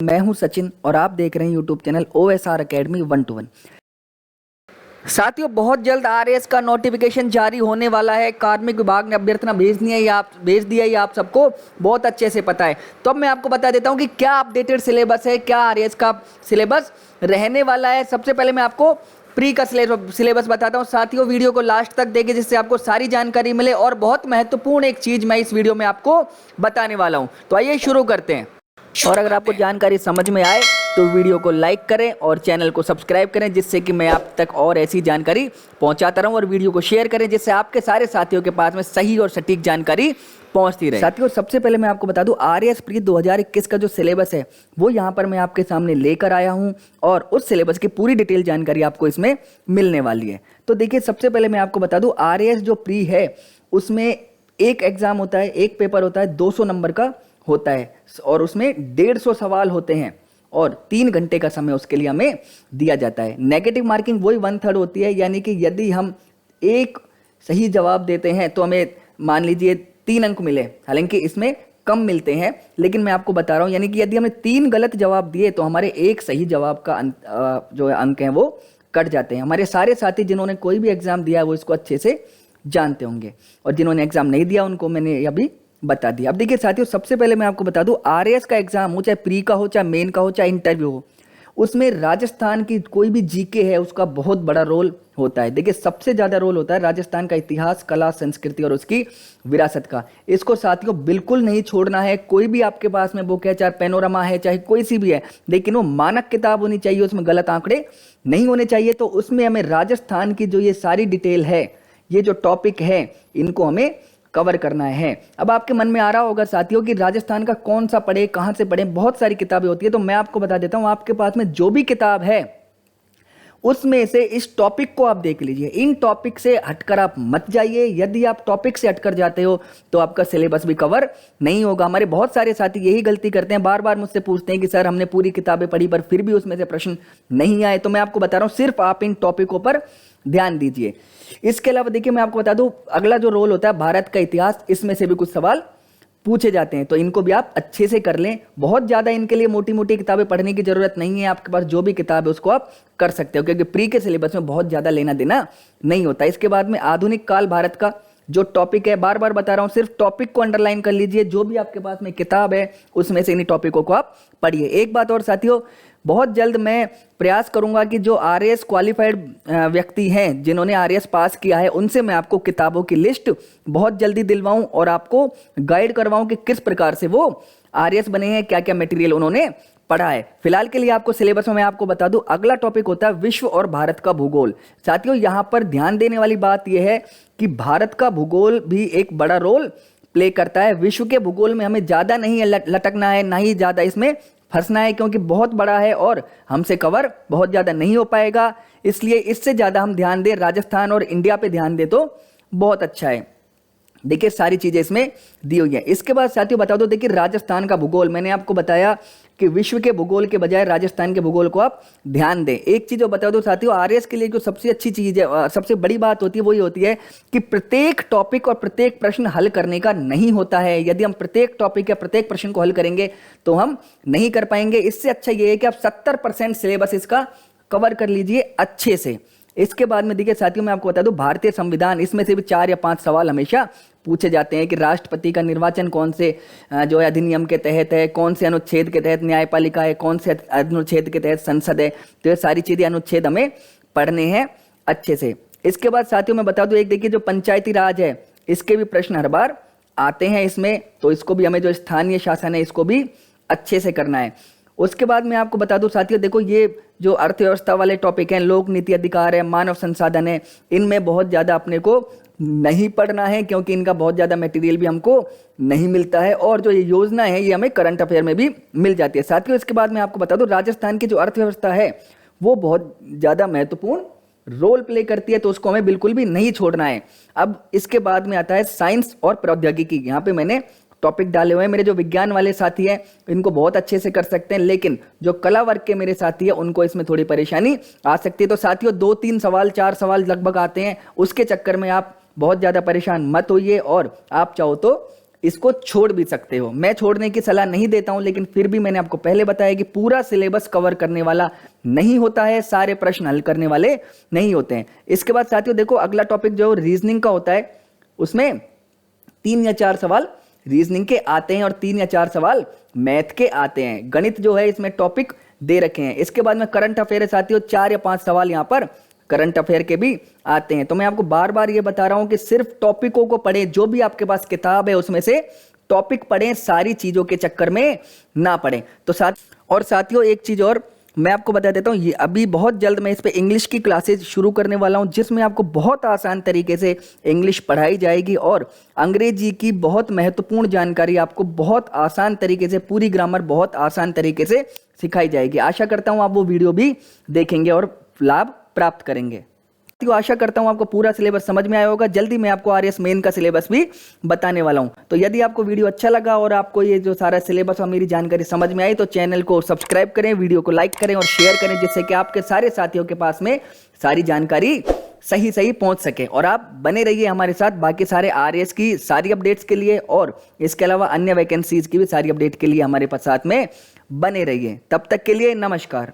मैं हूं सचिन और आप देख रहे हैं यूट्यूब चैनल OSR Academy 1-1। साथियों, बहुत जल्द आरएएस का नोटिफिकेशन जारी होने वाला है। कार्मिक विभाग ने अभ्यर्थना भेज दिया है, आप सबको बहुत अच्छे से पता है। तो अब मैं आपको बता देता हूं कि क्या अपडेटेड सिलेबस है, क्या आरएएस का सिलेबस रहने वाला है। सबसे पहले मैं आपको प्री का सिलेबस बताता हूं। साथियों, वीडियो को लास्ट तक देखें जिससे आपको सारी जानकारी मिले। और बहुत महत्वपूर्ण एक चीज मैं इस वीडियो में आपको बताने वाला हूं। तो आइए शुरू करते हैं। और अगर आपको जानकारी समझ में आए तो वीडियो को लाइक करें और चैनल को सब्सक्राइब करें, जिससे कि मैं आप तक और ऐसी जानकारी पहुंचाता रहूं। और वीडियो को शेयर करें जिससे आपके सारे साथियों के पास में सही और सटीक जानकारी पहुंचती रहे। साथियों, सबसे पहले मैं आपको बता दूं, आरएएस प्री 2021 का जो सिलेबस है वो यहाँ पर मैं आपके सामने लेकर आया हूँ और उस सिलेबस की पूरी डिटेल जानकारी आपको इसमें मिलने वाली है। तो देखिए, सबसे पहले मैं आपको बता दूं, आरएएस जो प्री है उसमें एक एग्जाम होता है, एक पेपर होता है, 200 नंबर का होता है और उसमें 150 सवाल होते हैं और 3 घंटे का समय उसके लिए हमें दिया जाता है। नेगेटिव मार्किंग वही 1/3 होती है, यानी कि यदि हम एक सही जवाब देते हैं तो हमें मान लीजिए 3 अंक मिले। हालांकि इसमें कम मिलते हैं, लेकिन मैं आपको बता रहा हूं, यानी कि यदि हमने 3 गलत जवाब दिए तो हमारे एक सही जवाब का जो अंक है वो कट जाते हैं। हमारे सारे साथी जिन्होंने कोई भी एग्जाम दिया है वो इसको अच्छे से जानते होंगे और जिन्होंने एग्जाम नहीं दिया उनको मैंने अभी बता दिया। अब देखिए साथियों, सबसे पहले मैं आपको बता दूं, आरएएस का एग्जाम हो, चाहे प्री का हो, चाहे मेन का हो, चाहे इंटरव्यू हो, उसमें राजस्थान की कोई भी जीके है उसका बहुत बड़ा रोल होता है। देखिए, सबसे ज्यादा रोल होता है राजस्थान का इतिहास, कला, संस्कृति और उसकी विरासत का। इसको साथियों बिल्कुल नहीं छोड़ना है। कोई भी आपके पास में बुक है, चाहे पैनोरमा है, चाहे कोई सी भी है, लेकिन वो मानक किताब होनी चाहिए, उसमें गलत आंकड़े नहीं होने चाहिए। तो उसमें हमें राजस्थान की जो ये सारी डिटेल है, ये जो टॉपिक है, इनको हमें कवर करना है। अब आपके मन में आ रहा होगा साथियों कि राजस्थान का कौन सा पढ़े, कहां से पढ़े, बहुत सारी किताबें होती है। तो मैं आपको बता देता हूं, आपके पास में जो भी किताब है उसमें से इस टॉपिक को आप देख लीजिए। इन टॉपिक से हटकर आप मत जाइए। यदि आप टॉपिक से हटकर जाते हो तो आपका सिलेबस भी कवर नहीं होगा। हमारे बहुत सारे साथी यही गलती करते हैं, बार बार मुझसे पूछते हैं कि सर हमने पूरी किताबें पढ़ी पर फिर भी उसमें से प्रश्न नहीं आए। तो मैं आपको बता रहा हूं, सिर्फ आप इन टॉपिकों पर ध्यान दीजिए। इसके अलावा देखिए, मैं आपको बता दूं, अगला जो रोल होता है भारत का इतिहास, इसमें से भी कुछ सवाल पूछे जाते हैं, तो इनको भी आप अच्छे से कर लें। बहुत ज्यादा इनके लिए मोटी मोटी किताबें पढ़ने की जरूरत नहीं है। आपके पास जो भी किताब है उसको आप कर सकते हो, क्योंकि प्री के सिलेबस में बहुत ज्यादा लेना देना नहीं होता। इसके बाद में आधुनिक काल भारत का जो टॉपिक है, बार बार बता रहा हूं, सिर्फ टॉपिक को अंडरलाइन कर लीजिए। जो भी आपके पास में किताब है उसमें से इन टॉपिकों को आप पढ़िए। एक बात और साथियों, बहुत जल्द मैं प्रयास करूंगा कि जो आरएएस क्वालिफाइड व्यक्ति हैं, जिन्होंने आरएएस पास किया है, उनसे मैं आपको किताबों की लिस्ट बहुत जल्दी दिलवाऊं और आपको गाइड करवाऊं कि किस प्रकार से वो आरएएस बने हैं, क्या क्या मटेरियल उन्होंने पढ़ा है। फिलहाल के लिए आपको सिलेबस में मैं आपको बता दूं, अगला टॉपिक होता है विश्व और भारत का भूगोल। साथियों, यहां पर ध्यान देने वाली बात यह है कि भारत का भूगोल भी एक बड़ा रोल प्ले करता है। विश्व के भूगोल में हमें ज्यादा नहीं लटकना है, ना ही ज्यादा इसमें फंसना है, क्योंकि बहुत बड़ा है और हमसे कवर बहुत ज्यादा नहीं हो पाएगा। इसलिए इससे ज्यादा हम ध्यान दें, राजस्थान और इंडिया पे ध्यान दें तो बहुत अच्छा है। देखिए, सारी चीजें इसमें दी हुई है। इसके बाद साथियों बता दो, देखिए राजस्थान का भूगोल, मैंने आपको बताया कि विश्व के भूगोल के बजाय राजस्थान के भूगोल को आप ध्यान दें। एक चीज बता दो साथियों, आरएएस के लिए जो सबसे अच्छी चीज है, सबसे बड़ी बात होती है, वो ये होती है कि प्रत्येक टॉपिक और प्रत्येक प्रश्न हल करने का नहीं होता है। यदि हम प्रत्येक टॉपिक या प्रत्येक प्रश्न को हल करेंगे तो हम नहीं कर पाएंगे। इससे अच्छा ये है कि आप 70% सिलेबस इसका कवर कर लीजिए अच्छे से। इसके बाद में देखिए साथियों, मैं आपको बता दूं, भारतीय संविधान, इसमें से भी 4 या 5 सवाल हमेशा पूछे जाते हैं कि राष्ट्रपति का निर्वाचन कौन से जो है अधिनियम के तहत है, कौन से अनुच्छेद के तहत न्यायपालिका है, कौन से अनुच्छेद के तहत संसद है। तो ये सारी चीजें, अनुच्छेद हमें पढ़ने हैं अच्छे से। इसके बाद साथियों मैं बता दूं, एक देखिए जो पंचायती राज है, इसके भी प्रश्न हर बार आते हैं इसमें, तो इसको भी हमें, जो स्थानीय शासन है, इसको भी अच्छे से करना है। उसके बाद मैं आपको बता दूं साथियों, देखो ये जो अर्थव्यवस्था वाले टॉपिक हैं, लोक नीति अधिकार है, मानव संसाधन है, इनमें बहुत ज्यादा अपने को नहीं पढ़ना है, क्योंकि इनका बहुत ज्यादा मटेरियल भी हमको नहीं मिलता है। और जो ये योजना है ये हमें करंट अफेयर में भी मिल जाती है। साथियों, इसके बाद मैं आपको बता दूं, राजस्थान की जो अर्थव्यवस्था है वो बहुत ज्यादा महत्वपूर्ण रोल प्ले करती है, तो उसको हमें बिल्कुल भी नहीं छोड़ना है। अब इसके बाद में आता है साइंस और प्रौद्योगिकी। यहाँ पे मैंने टॉपिक डाले हुए हैं। मेरे जो विज्ञान वाले साथी हैं इनको बहुत अच्छे से कर सकते हैं, लेकिन जो कला वर्ग के मेरे साथी हैं उनको इसमें थोड़ी परेशानी आ सकती है। तो साथियों 2-3 सवाल, 4 सवाल लगभग आते हैं, उसके चक्कर में आप बहुत ज्यादा परेशान मत होइए और आप चाहो तो इसको छोड़ भी सकते हो। मैं छोड़ने की सलाह नहीं देता हूं, लेकिन फिर भी मैंने आपको पहले बताया कि पूरा सिलेबस कवर करने वाला नहीं होता है, सारे प्रश्न हल करने वाले नहीं होते हैं। इसके बाद साथियों देखो, अगला टॉपिक जो रीजनिंग का होता है, उसमें 3 या 4 सवाल रीजनिंग के आते हैं और 3 या 4 सवाल मैथ के आते हैं। गणित जो है इसमें टॉपिक दे रखे हैं। इसके बाद में करंट अफेयर है साथियों, 4 या 5 सवाल यहां पर करंट अफेयर के भी आते हैं। तो मैं आपको बार बार ये बता रहा हूं कि सिर्फ टॉपिकों को पढ़ें, जो भी आपके पास किताब है उसमें से टॉपिक पढ़ें, सारी चीजों के चक्कर में ना पढ़ें। तो साथियों एक चीज और मैं आपको बता देता हूं, ये अभी बहुत जल्द मैं इस पे इंग्लिश की क्लासेज शुरू करने वाला हूं, जिसमें आपको बहुत आसान तरीके से इंग्लिश पढ़ाई जाएगी और अंग्रेजी की बहुत महत्वपूर्ण जानकारी आपको बहुत आसान तरीके से, पूरी ग्रामर बहुत आसान तरीके से सिखाई जाएगी। आशा करता हूं आप वो वीडियो भी देखेंगे और लाभ प्राप्त करेंगे। आशा करता हूं आपको पूरा सिलेबस समझ में आया होगा। जल्दी मैं आपको आरएस मेन का सिलेबस भी बताने वाला हूं। तो यदि आपको वीडियो अच्छा लगा और आपको ये जो सारा सिलेबस और मेरी जानकारी समझ में आई, तो चैनल को सब्सक्राइब करें, वीडियो को लाइक करें और शेयर करें, जिससे कि आपके सारे साथियों के पास में सारी जानकारी सही पहुंच सके। और आप बने रहिए हमारे साथ बाकी सारे आरएस की सारी अपडेट्स के लिए, और इसके अलावा अन्य वैकेंसीज की भी सारी अपडेट के लिए हमारे साथ में बने रहिए। तब तक के लिए नमस्कार।